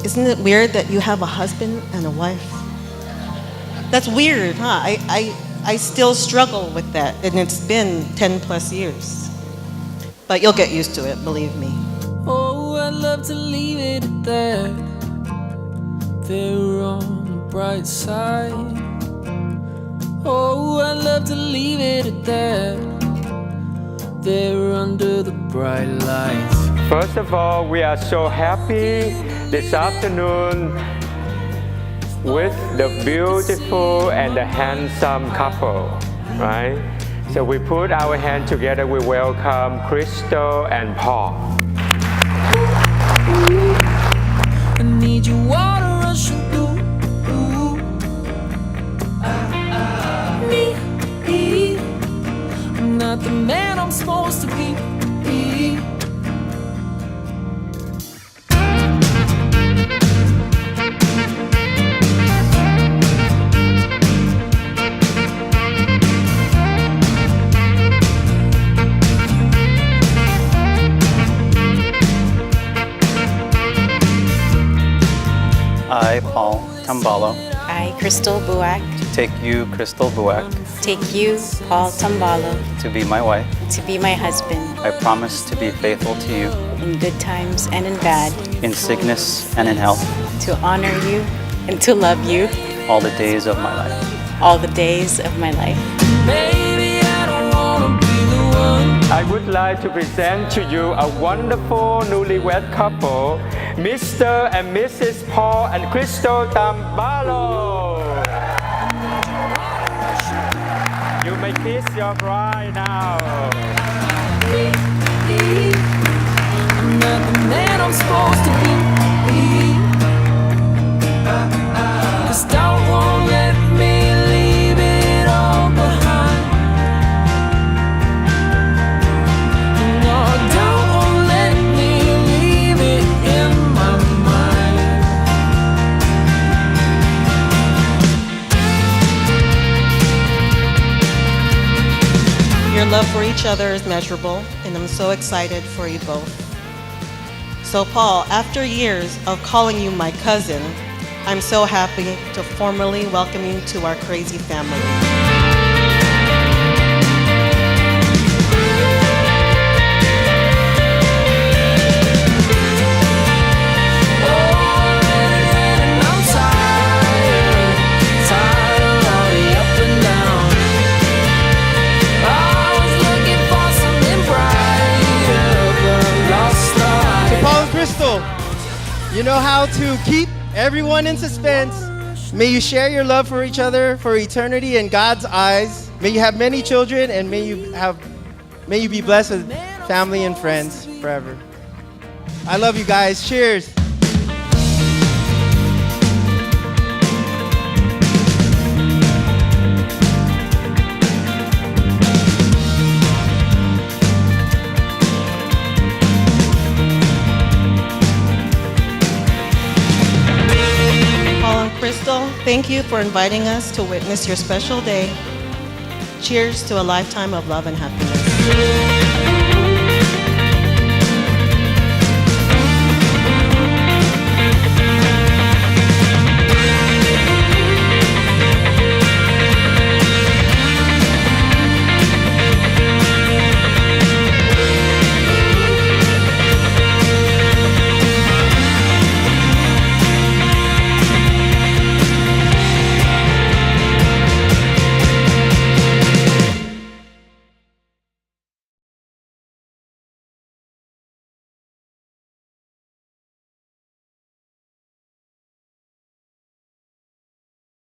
Isn't it weird that you have a husband and a wife? That's weird, huh? I still struggle with that, and it's been 10 plus years. But you'll get used to it, believe me. Oh, I'd love to leave it at that. They're on the bright side. Oh, I'd love to leave it at that. They're under the bright lights. First of all, we are so happy this afternoon with the beautiful and the handsome couple, right? So we put our hand together, we welcome Crystal and Paul. I need your water rushing through. Me, I'm not the man I'm supposed to be. I, Paul Tambalo, I, Crystal Buak, take you, Crystal Buak, take you, Paul Tambalo, to be my wife. to be my husband I promise to be faithful to you in good times and in bad, in sickness and in health to honor you and to love you all the days of my life. all the days of my life. Baby, I don't wanna be the one. I would like to present to you a wonderful newlywed couple, Mr. and Mrs. Paul and Crystal Tambalo. You may kiss your bride now. I'm not the man I'm supposed to be. 'Cause don't won't let me leave it all behind. No, don't won't let me leave it in my mind. Your love for each other is measurable, and I'm so excited for you both. So Paul, after years of calling you my cousin, I'm so happy to formally welcome you to our crazy family. You know how to keep everyone in suspense. May you share your love for each other for eternity in God's eyes. May you have many children, and may you be blessed with family and friends forever. I love you guys. Cheers. Crystal, thank you for inviting us to witness your special day. Cheers to a lifetime of love and happiness.